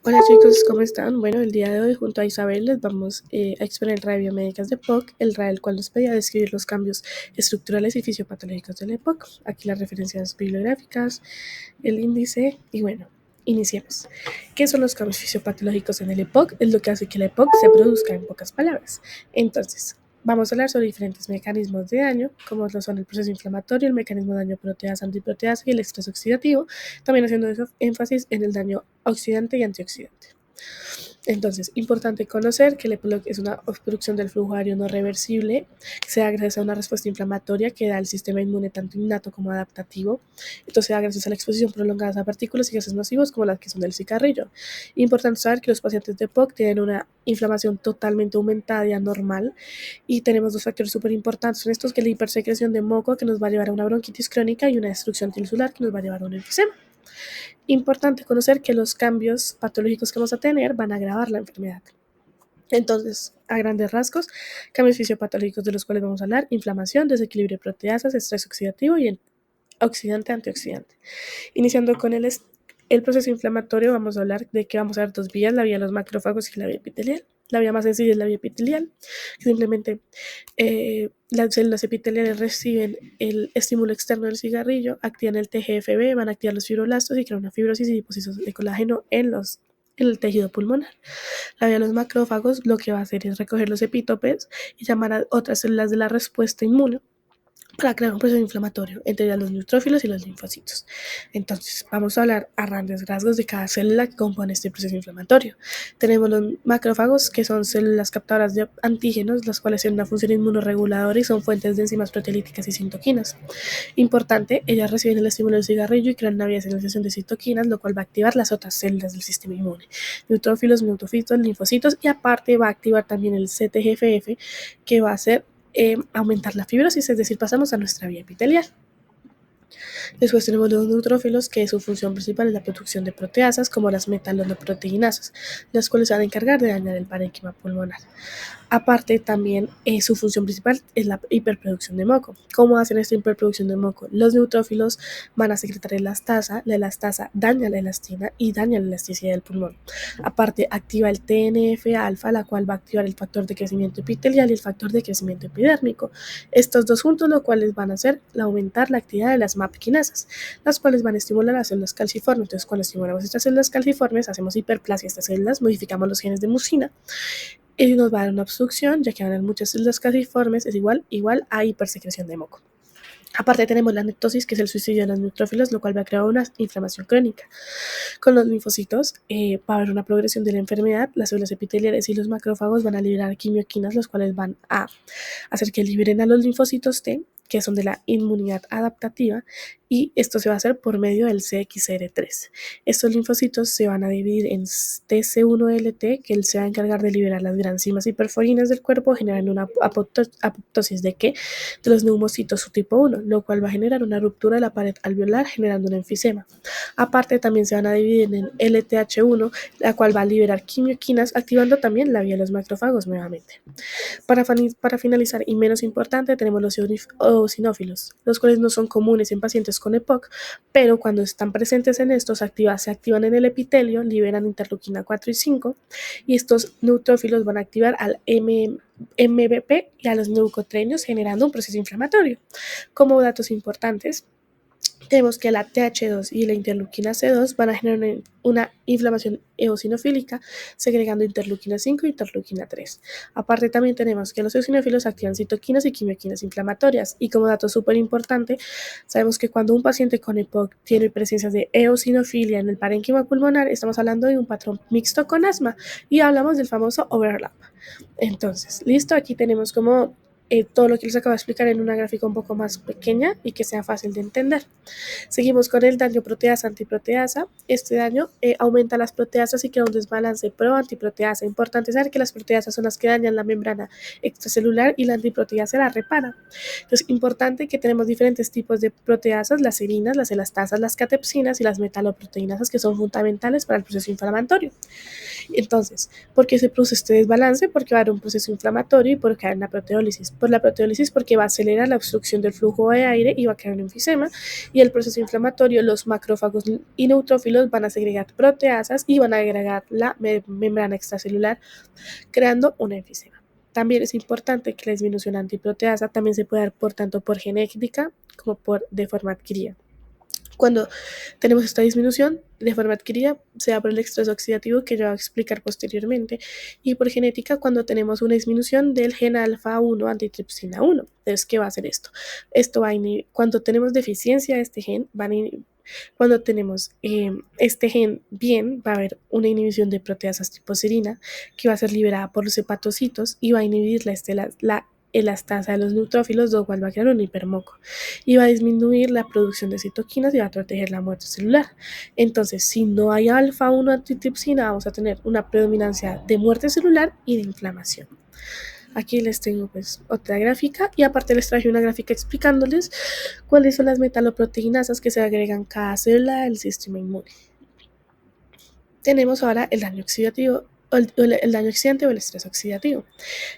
Hola chicos, ¿cómo están? Bueno, el día de hoy junto a Isabel les vamos a exponer el RAE Biomédicas de EPOC, el RAE el cual nos pedía describir los cambios estructurales y fisiopatológicos de la EPOC. Aquí las referencias bibliográficas, el índice y bueno, iniciemos. ¿Qué son los cambios fisiopatológicos en el EPOC? Es lo que hace que la EPOC se produzca en pocas palabras. Entonces, vamos a hablar sobre diferentes mecanismos de daño, como lo son el proceso inflamatorio, el mecanismo de daño proteasa, antiproteasa y el estrés oxidativo, también haciendo énfasis en el daño oxidante y antioxidante. Entonces, importante conocer que el EPOC es una obstrucción del flujo aéreo no reversible, que se da gracias a una respuesta inflamatoria que da al sistema inmune tanto innato como adaptativo. Entonces, se da gracias a la exposición prolongada a partículas y gases nocivos como las que son del cigarrillo. Importante saber que los pacientes de EPOC tienen una inflamación totalmente aumentada y anormal, y tenemos dos factores súper importantes en estos, que es la hipersecreción de moco, que nos va a llevar a una bronquitis crónica, y una destrucción tisular, que nos va a llevar a un enfisema. Importante conocer que los cambios patológicos que vamos a tener van a agravar la enfermedad. Entonces, a grandes rasgos, cambios fisiopatológicos de los cuales vamos a hablar: inflamación, desequilibrio de proteasas, estrés oxidativo y oxidante-antioxidante. Iniciando con el proceso inflamatorio, vamos a hablar de que vamos a ver dos vías: la vía de los macrófagos y la vía epitelial. La vía más sencilla es la vía epitelial, que simplemente las células epiteliales reciben el estímulo externo del cigarrillo, activan el TGF-B, van a activar los fibroblastos y crean una fibrosis y depósitos de colágeno en el tejido pulmonar. La vía de los macrófagos lo que va a hacer es recoger los epítopes y llamar a otras células de la respuesta inmune para crear un proceso inflamatorio, entre ellas los neutrófilos y los linfocitos. Entonces, vamos a hablar a grandes rasgos de cada célula que compone este proceso inflamatorio. Tenemos los macrófagos, que son células captadoras de antígenos, las cuales tienen una función inmunoreguladora y son fuentes de enzimas proteolíticas y citoquinas. Importante, ellas reciben el estímulo del cigarrillo y crean una vía de señalización de citoquinas, lo cual va a activar las otras células del sistema inmune: neutrófilos, neutrófilos, linfocitos, y aparte va a activar también el CTGFF, que va a hacer aumentar la fibrosis, es decir, pasamos a nuestra vía epitelial. Después tenemos los neutrófilos, que su función principal es la producción de proteasas como las metaloproteinasas, las cuales se van a encargar de dañar el parénquima pulmonar. Aparte, también su función principal es la hiperproducción de moco. ¿Cómo hacen esta hiperproducción de moco? Los neutrófilos van a secretar elastasa, la elastasa daña la elastina y daña la elasticidad del pulmón. Aparte, activa el TNF-alfa, la cual va a activar el factor de crecimiento epitelial y el factor de crecimiento epidérmico. Estos dos juntos, lo cuales van a hacer aumentar la actividad de las MAP quinasas, las cuales van a estimular las células calciformes. Entonces, cuando estimulamos estas células calciformes, hacemos hiperplasia a estas células, modificamos los genes de mucina, y nos va a dar una obstrucción, ya que van a haber muchas células calciformes, es igual a hipersecreción de moco. Aparte, tenemos la nectosis, que es el suicidio de los neutrófilos, lo cual va a crear una inflamación crónica. Con los linfocitos va a haber una progresión de la enfermedad. Las células epiteliales y los macrófagos van a liberar quimioquinas, los cuales van a hacer que liberen a los linfocitos T, que son de la inmunidad adaptativa, y esto se va a hacer por medio del CXCR3. Estos linfocitos se van a dividir en TC1LT, que él se va a encargar de liberar las granzimas hiperforinas del cuerpo, generando una apoptosis de los neumocitos subtipo 1, lo cual va a generar una ruptura de la pared alveolar, generando un enfisema. Aparte, también se van a dividir en LTH1, la cual va a liberar quimioquinas, activando también la vía de los macrófagos nuevamente. Para finalizar, y menos importante, tenemos los eosinófilos, los cuales no son comunes en pacientes con EPOC, pero cuando están presentes en estos, se activan en el epitelio, liberan interleuquina 4 y 5, y estos neutrófilos van a activar al MBP y a los leucotrienos, generando un proceso inflamatorio. Como datos importantes, tenemos que la TH2 y la interleuquina C2 van a generar una inflamación eosinofílica, segregando interleuquina 5 y interleuquina 3. Aparte, también tenemos que los eosinófilos activan citoquinas y quimioquinas inflamatorias. Y como dato súper importante, sabemos que cuando un paciente con EPOC tiene presencia de eosinofilia en el parénquima pulmonar, estamos hablando de un patrón mixto con asma, y hablamos del famoso overlap. Entonces, listo, aquí tenemos como todo lo que les acabo de explicar en una gráfica un poco más pequeña y que sea fácil de entender. Seguimos con el daño proteasa-antiproteasa. Este daño aumenta las proteasas y crea un desbalance pro-antiproteasa. Importante saber que las proteasas son las que dañan la membrana extracelular y la antiproteasa la repara. Entonces, importante que tenemos diferentes tipos de proteasas: las serinas, las elastasas, las catepsinas y las metaloproteinasas, que son fundamentales para el proceso inflamatorio. Entonces, ¿por qué se produce este desbalance? Porque va a haber un proceso inflamatorio y porque va a haber una proteólisis. por la proteólisis porque va a acelerar la obstrucción del flujo de aire y va a crear un enfisema. Y el proceso inflamatorio, los macrófagos y neutrófilos van a segregar proteasas y van a agregar la membrana extracelular, creando un enfisema. También es importante que la disminución antiproteasa también se puede dar por tanto por genética como de forma adquirida. Cuando tenemos esta disminución de forma adquirida, se da por el estrés oxidativo que yo voy a explicar posteriormente, y por genética cuando tenemos una disminución del gen alfa 1 antitripsina 1. Entonces, ¿qué va a hacer esto? Esto va a inhibir, cuando tenemos deficiencia de este gen, cuando tenemos este gen bien, va a haber una inhibición de proteasas tipo serina que va a ser liberada por los hepatocitos y va a inhibir la elastasa de los neutrófilos, lo cual va a crear un hipermoco y va a disminuir la producción de citoquinas y va a proteger la muerte celular. Entonces, si no hay alfa 1 antitripsina, vamos a tener una predominancia de muerte celular y de inflamación. Aquí les tengo pues otra gráfica y aparte les traje una gráfica explicándoles cuáles son las metaloproteinasas que se agregan cada célula del sistema inmune. Tenemos ahora el daño oxidativo, el daño oxidante o el estrés oxidativo.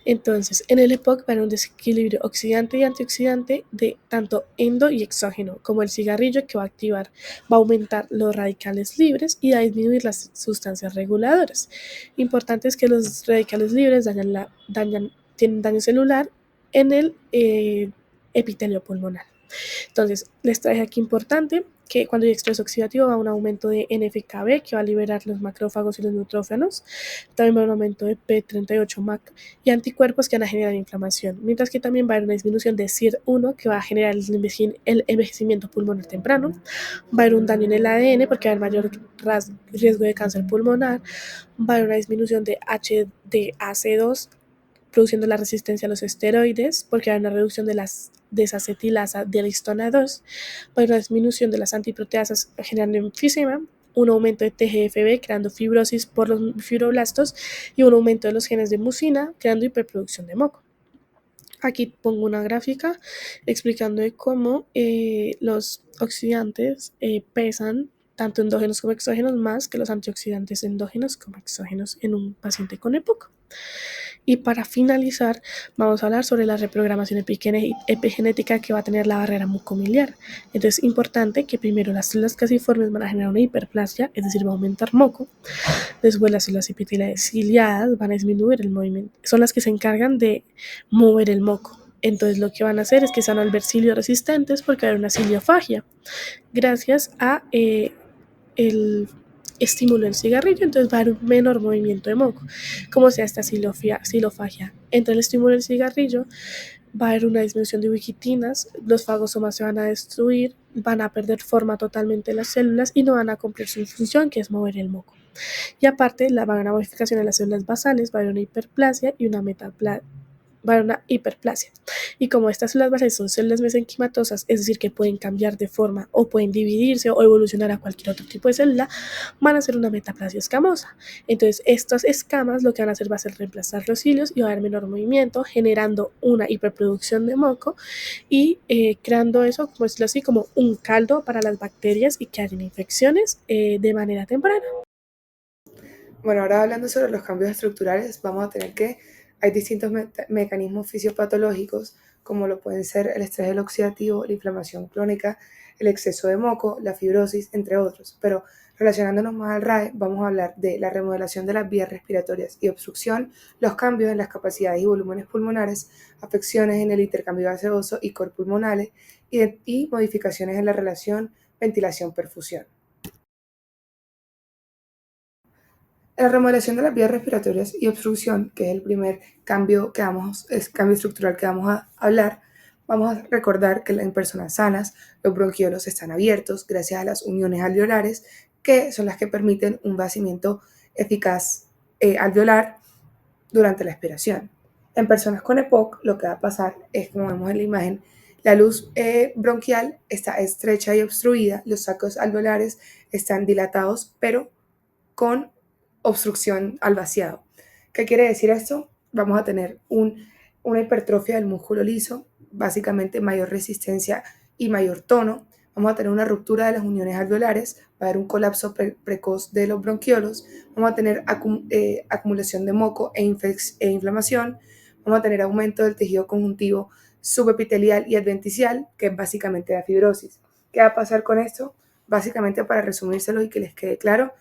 Entonces, en el EPOC va a haber un desequilibrio oxidante y antioxidante de tanto endo y exógeno, como el cigarrillo que va a aumentar los radicales libres y va a disminuir las sustancias reguladoras. Importante es que los radicales libres tienen daño celular en el epitelio pulmonar. Entonces, les traje aquí importante que cuando hay estrés oxidativo va a un aumento de NFKB que va a liberar los macrófagos y los neutrófilos, también va a un aumento de P38MAC y anticuerpos que van a generar inflamación, mientras que también va a haber una disminución de SIR1 que va a generar el envejecimiento pulmonar temprano, va a haber un daño en el ADN porque va a haber mayor riesgo de cáncer pulmonar, va a haber una disminución de HDAC2 produciendo la resistencia a los esteroides, porque hay una reducción de las desacetilasa de la histona 2, hay una disminución de las antiproteasas generando enfisema, un aumento de TGFB creando fibrosis por los fibroblastos y un aumento de los genes de mucina creando hiperproducción de moco. Aquí pongo una gráfica explicando de cómo los oxidantes pesan tanto endógenos como exógenos más que los antioxidantes endógenos como exógenos en un paciente con EPOC. Y para finalizar, vamos a hablar sobre la reprogramación epigenética que va a tener la barrera mucomiliar. Entonces es importante que primero las células casiformes van a generar una hiperplasia, es decir, va a aumentar moco. Después las células epiteliales ciliadas van a disminuir el movimiento. Son las que se encargan de mover el moco. Entonces lo que van a hacer es que se van a volver cilios resistentes porque va a haber una ciliofagia. Gracias a el estímulo del cigarrillo, entonces va a haber un menor movimiento de moco. Como sea esta silofagia entre el estímulo del cigarrillo, va a haber una disminución de ubiquitinas, los fagosomas se van a destruir, van a perder forma totalmente las células y no van a cumplir su función, que es mover el moco. Y aparte, va a haber una modificación de las células basales, va a haber una hiperplasia y va a haber una hiperplasia. Y como estas células basales son células mesenquimatosas, es decir, que pueden cambiar de forma o pueden dividirse o evolucionar a cualquier otro tipo de célula, van a ser una metaplasia escamosa. Entonces, estas escamas lo que van a hacer va a ser reemplazar los cilios y va a haber menor movimiento, generando una hiperproducción de moco y creando eso, como decirlo así, como un caldo para las bacterias y que hayan infecciones de manera temprana. Bueno, ahora hablando sobre los cambios estructurales, vamos a tener que hay distintos mecanismos fisiopatológicos, como lo pueden ser el estrés oxidativo, la inflamación crónica, el exceso de moco, la fibrosis, entre otros. Pero relacionándonos más al RAE, vamos a hablar de la remodelación de las vías respiratorias y obstrucción, los cambios en las capacidades y volúmenes pulmonares, afecciones en el intercambio gaseoso y cor pulmonales y modificaciones en la relación ventilación-perfusión. La remodelación de las vías respiratorias y obstrucción, que es el primer cambio estructural que vamos a hablar, vamos a recordar que en personas sanas los bronquiolos están abiertos gracias a las uniones alveolares, que son las que permiten un vaciamiento eficaz alveolar durante la expiración. En personas con EPOC, lo que va a pasar es, como vemos en la imagen, la luz bronquial está estrecha y obstruida, los sacos alveolares están dilatados, pero con obstrucción al vaciado. ¿Qué quiere decir esto? Vamos a tener una hipertrofia del músculo liso, básicamente mayor resistencia y mayor tono. Vamos a tener una ruptura de las uniones alveolares, va a haber un colapso precoz de los bronquiolos, vamos a tener acumulación de moco e inflamación, vamos a tener aumento del tejido conjuntivo subepitelial y adventicial, que es básicamente la fibrosis. ¿Qué va a pasar con esto? Básicamente, para resumírselo y que les quede claro,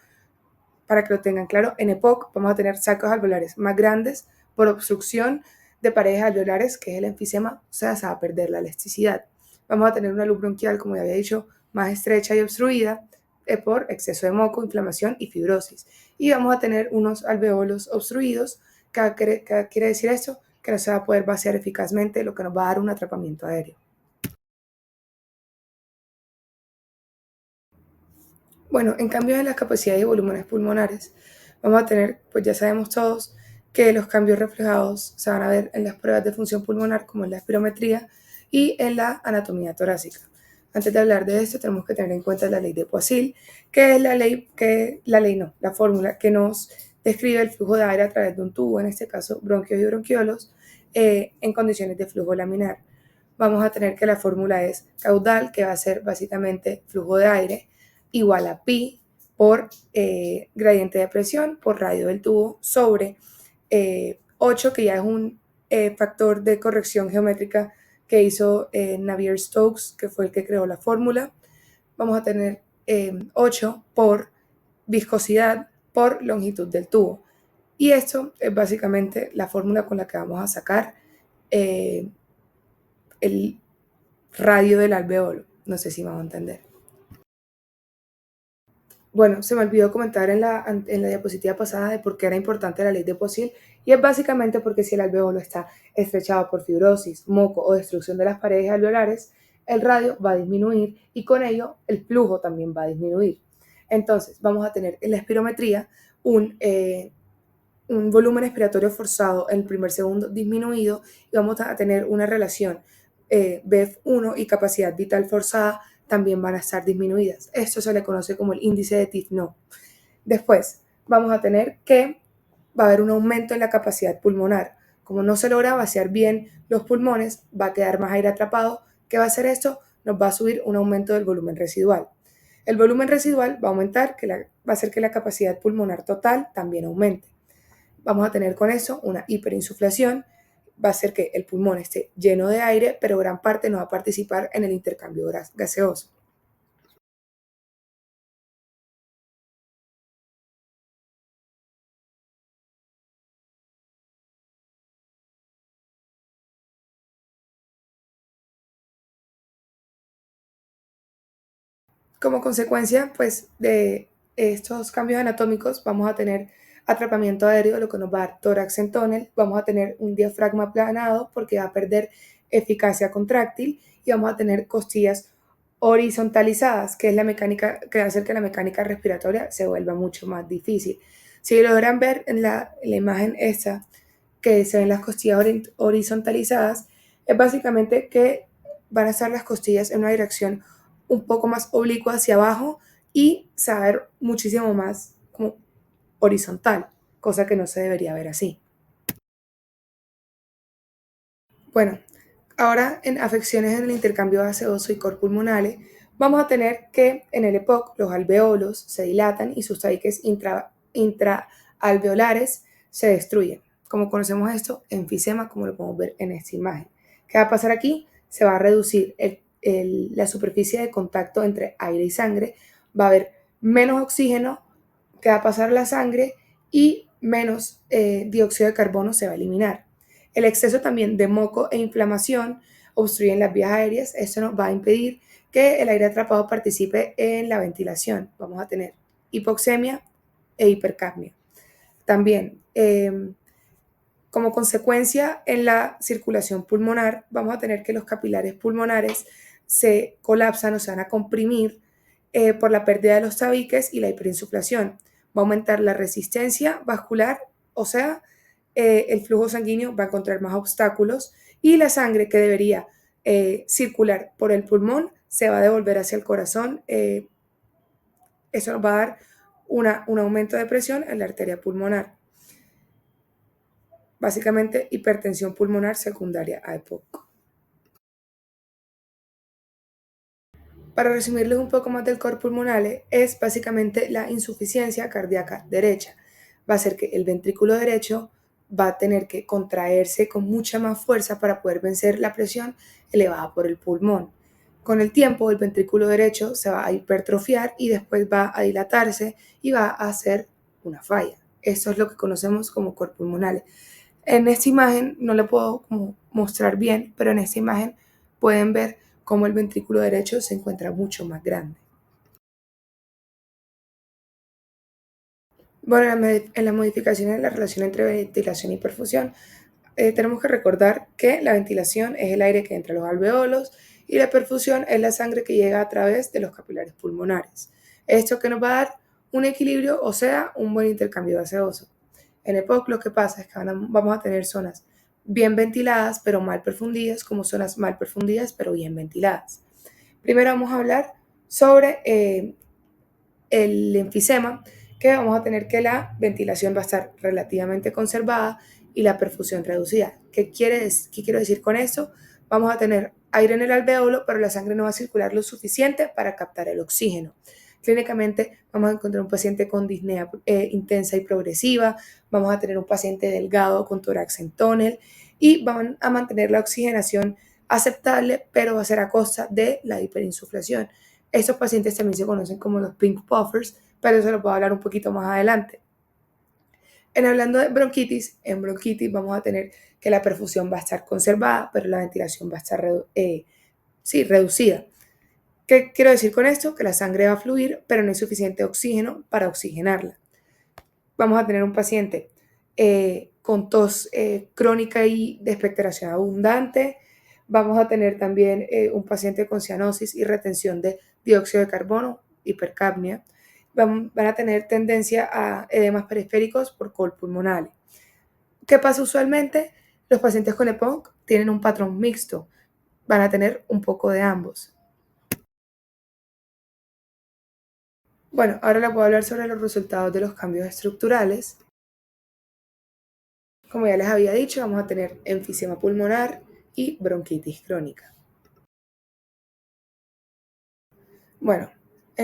para que lo tengan claro, en EPOC vamos a tener sacos alveolares más grandes por obstrucción de paredes alveolares, que es el enfisema, o sea, se va a perder la elasticidad. Vamos a tener una luz bronquial, como ya había dicho, más estrecha y obstruida por exceso de moco, inflamación y fibrosis. Y vamos a tener unos alveolos obstruidos. ¿Qué quiere decir esto? Que no se va a poder vaciar eficazmente, lo que nos va a dar un atrapamiento aéreo. Bueno, en cambio de las capacidades y volúmenes pulmonares, vamos a tener, pues ya sabemos todos, que los cambios reflejados se van a ver en las pruebas de función pulmonar, como en la espirometría y en la anatomía torácica. Antes de hablar de esto, tenemos que tener en cuenta la ley de Poiseuille, que es la fórmula que nos describe el flujo de aire a través de un tubo, en este caso bronquios y bronquiolos, en condiciones de flujo laminar. Vamos a tener que la fórmula es caudal, que va a ser básicamente flujo de aire, igual a pi por gradiente de presión por radio del tubo sobre 8, que ya es un factor de corrección geométrica que hizo Navier-Stokes, que fue el que creó la fórmula. Vamos a tener 8 por viscosidad por longitud del tubo. Y esto es básicamente la fórmula con la que vamos a sacar el radio del alveolo. No sé si me va a entender. Bueno, se me olvidó comentar en la diapositiva pasada de por qué era importante la ley de Poiseuille, y es básicamente porque si el alveolo está estrechado por fibrosis, moco o destrucción de las paredes alveolares, el radio va a disminuir y con ello el flujo también va a disminuir. Entonces vamos a tener en la espirometría un volumen expiratorio forzado en el primer segundo disminuido, y vamos a tener una relación BF1 y capacidad vital forzada también van a estar disminuidas. Esto se le conoce como el índice de Tifno. Después vamos a tener que va a haber un aumento en la capacidad pulmonar. Como no se logra vaciar bien los pulmones, va a quedar más aire atrapado. ¿Qué va a hacer esto? Nos va a subir un aumento del volumen residual. El volumen residual va a aumentar, va a hacer que la capacidad pulmonar total también aumente. Vamos a tener con eso una hiperinsuflación, va a hacer que el pulmón esté lleno de aire, pero gran parte no va a participar en el intercambio gaseoso. Como consecuencia, pues, de estos cambios anatómicos, vamos a tener atrapamiento aéreo, lo que nos va a dar tórax en tónel, vamos a tener un diafragma aplanado porque va a perder eficacia contráctil, y vamos a tener costillas horizontalizadas, que es la mecánica que va a hacer que la mecánica respiratoria se vuelva mucho más difícil. Si logran ver en la imagen esta, que se ven las costillas horizontalizadas, es básicamente que van a estar las costillas en una dirección un poco más oblicua hacia abajo y saber muchísimo más como horizontal, cosa que no se debería ver así. Bueno, ahora en afecciones en el intercambio gaseoso y corpulmonales, vamos a tener que en el EPOC los alveolos se dilatan y sus tabiques intraalveolares se destruyen. Como conocemos esto, enfisema, como lo podemos ver en esta imagen. ¿Qué va a pasar aquí? Se va a reducir la superficie de contacto entre aire y sangre, va a haber menos oxígeno que va a pasar a la sangre y menos dióxido de carbono se va a eliminar. El exceso también de moco e inflamación obstruyen las vías aéreas. Esto nos va a impedir que el aire atrapado participe en la ventilación. Vamos a tener hipoxemia e hipercapnia. También, como consecuencia en la circulación pulmonar, vamos a tener que los capilares pulmonares se colapsan o se van a comprimir por la pérdida de los tabiques y la hiperinsuflación. Va a aumentar la resistencia vascular, o sea, el flujo sanguíneo va a encontrar más obstáculos y la sangre que debería circular por el pulmón se va a devolver hacia el corazón. Eso nos va a dar un aumento de presión en la arteria pulmonar. Básicamente, hipertensión pulmonar secundaria a EPOC. Para resumirles un poco más del cor pulmonale, es básicamente la insuficiencia cardíaca derecha. Va a ser que el ventrículo derecho va a tener que contraerse con mucha más fuerza para poder vencer la presión elevada por el pulmón. Con el tiempo, el ventrículo derecho se va a hipertrofiar y después va a dilatarse y va a hacer una falla. Esto es lo que conocemos como cor pulmonales. En esta imagen no le puedo como mostrar bien, pero en esta imagen pueden ver cómo el ventrículo derecho se encuentra mucho más grande. Bueno, en la modificación de la relación entre ventilación y perfusión, tenemos que recordar que la ventilación es el aire que entra a los alveolos y la perfusión es la sangre que llega a través de los capilares pulmonares. Esto que nos va a dar un equilibrio, o sea, un buen intercambio gaseoso. En EPOC lo que pasa es que vamos a tener zonas bien ventiladas pero mal perfundidas, como zonas mal perfundidas pero bien ventiladas. Primero vamos a hablar sobre el enfisema, que vamos a tener que la ventilación va a estar relativamente conservada y la perfusión reducida. ¿Qué quiero decir con esto? Vamos a tener aire en el alveolo, pero la sangre no va a circular lo suficiente para captar el oxígeno. Clínicamente vamos a encontrar un paciente con disnea intensa y progresiva, vamos a tener un paciente delgado con tórax en tónel y van a mantener la oxigenación aceptable, pero va a ser a costa de la hiperinsuflación. Estos pacientes también se conocen como los pink puffers, pero eso lo puedo hablar un poquito más adelante. Hablando de bronquitis, en bronquitis vamos a tener que la perfusión va a estar conservada, pero la ventilación va a estar reducida. ¿Qué quiero decir con esto? Que la sangre va a fluir, pero no hay suficiente oxígeno para oxigenarla. Vamos a tener un paciente con tos crónica y de expectoración abundante. Vamos a tener también un paciente con cianosis y retención de dióxido de carbono, hipercapnia. Van a tener tendencia a edemas periféricos por col pulmonale. ¿Qué pasa usualmente? Los pacientes con EPOC tienen un patrón mixto. Van a tener un poco de ambos. Bueno, ahora les voy a hablar sobre los resultados de los cambios estructurales. Como ya les había dicho, vamos a tener enfisema pulmonar y bronquitis crónica. Bueno,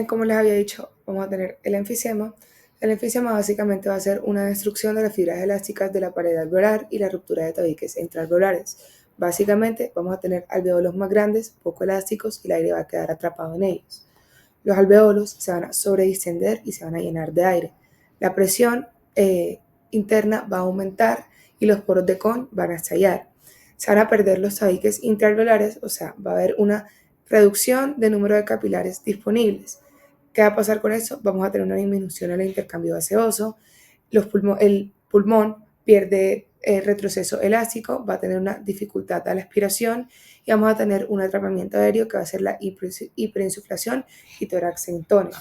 como les había dicho, vamos a tener el enfisema. El enfisema básicamente va a ser una destrucción de las fibras elásticas de la pared alveolar y la ruptura de tabiques intraalveolares. Básicamente vamos a tener alveolos más grandes, poco elásticos y el aire va a quedar atrapado en ellos. Los alveolos se van a sobredistender y se van a llenar de aire. La presión interna va a aumentar y los poros de Kohn van a estallar. Se van a perder los tabiques intraalveolares, o sea, va a haber una reducción de número de capilares disponibles. ¿Qué va a pasar con eso? Vamos a tener una disminución en el intercambio gaseoso, el pulmón pierde retroceso elástico, va a tener una dificultad a la expiración y vamos a tener un atrapamiento aéreo que va a ser la hiperinsuflación y tórax en tónel.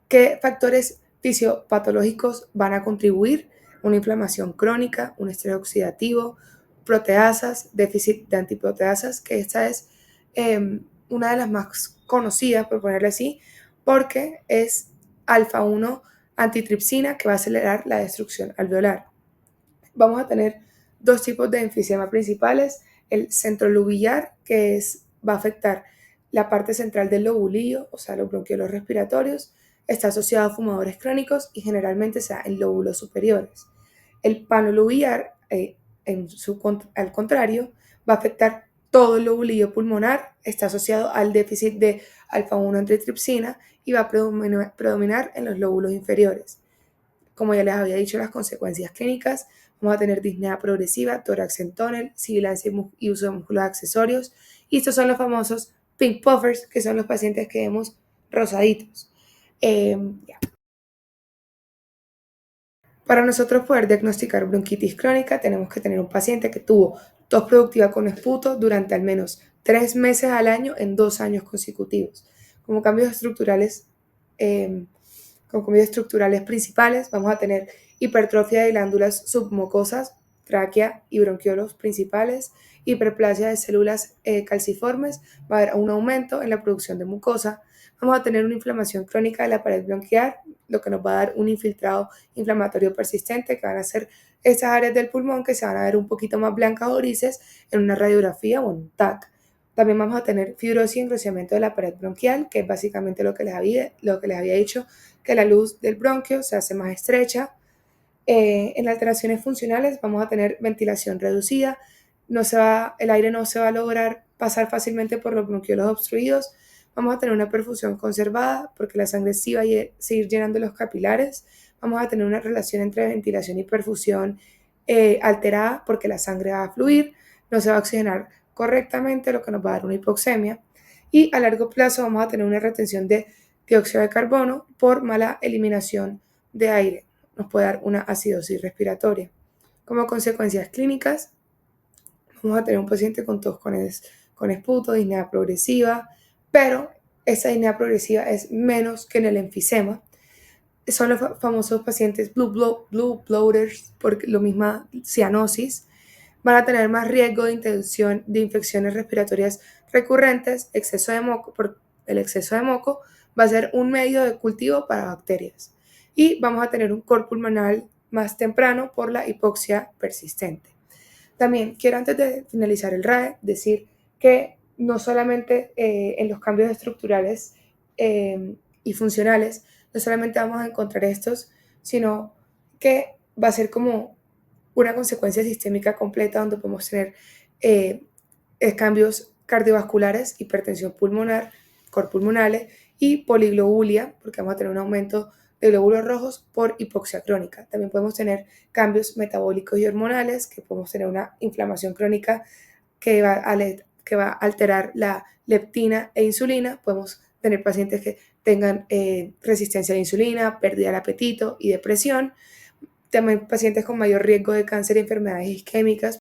¿Qué factores fisiopatológicos van a contribuir? Una inflamación crónica, un estrés oxidativo, proteasas, déficit de antiproteasas, que esta es una de las más conocidas, por ponerle así, porque es alfa-1 antitripsina que va a acelerar la destrucción alveolar. Vamos a tener dos tipos de enfisema principales, el centrolobular, que va a afectar la parte central del lobulillo, o sea, los bronquiolos respiratorios, está asociado a fumadores crónicos y generalmente se da en lóbulos superiores. El panolobular, al contrario, va a afectar todo el lobulillo pulmonar, está asociado al déficit de alfa-1 antitripsina y va a predominar en los lóbulos inferiores. Como ya les había dicho, las consecuencias clínicas, vamos a tener disnea progresiva, tórax en tónel, sibilancia y uso de músculos accesorios. Y estos son los famosos pink puffers, que son los pacientes que vemos rosaditos. Para nosotros poder diagnosticar bronquitis crónica, tenemos que tener un paciente que tuvo tos productiva con esputo durante al menos 3 meses al año en 2 años consecutivos. Como cambios estructurales principales, vamos a tener hipertrofia de glándulas submucosas, tráquea y bronquiolos principales, hiperplasia de células calciformes, va a haber un aumento en la producción de mucosa, vamos a tener una inflamación crónica de la pared bronquial, lo que nos va a dar un infiltrado inflamatorio persistente, que van a ser esas áreas del pulmón que se van a ver un poquito más blancas o grises en una radiografía o en un TAC. También vamos a tener fibrosis y engrosamiento de la pared bronquial, que es básicamente lo que les había dicho, que la luz del bronquio se hace más estrecha. En alteraciones funcionales vamos a tener ventilación reducida, el aire no se va a lograr pasar fácilmente por los bronquiolos obstruidos, vamos a tener una perfusión conservada porque la sangre sí va a seguir llenando los capilares, vamos a tener una relación entre ventilación y perfusión alterada porque la sangre va a fluir, no se va a oxigenar correctamente, lo que nos va a dar una hipoxemia, y a largo plazo vamos a tener una retención de dióxido de carbono por mala eliminación de aire. Nos puede dar una acidosis respiratoria. Como consecuencias clínicas, vamos a tener un paciente con tos con esputo, disnea progresiva, pero esa disnea progresiva es menos que en el enfisema. Son los famosos pacientes blue bloaters, por lo misma cianosis. Van a tener más riesgo de infecciones respiratorias recurrentes, exceso de moco, por el exceso de moco va a ser un medio de cultivo para bacterias. Y vamos a tener un cor pulmonar más temprano por la hipoxia persistente. También quiero, antes de finalizar el RAE, decir que no solamente en los cambios estructurales y funcionales, no solamente vamos a encontrar estos, sino que va a ser como una consecuencia sistémica completa donde podemos tener eh, cambios cardiovasculares, hipertensión pulmonar, corpulmonales y poliglobulia, porque vamos a tener un aumento de glóbulos rojos por hipoxia crónica. También podemos tener cambios metabólicos y hormonales, que podemos tener una inflamación crónica que va a alterar la leptina e insulina. Podemos tener pacientes que tengan resistencia a la insulina, pérdida del apetito y depresión. También pacientes con mayor riesgo de cáncer y enfermedades isquémicas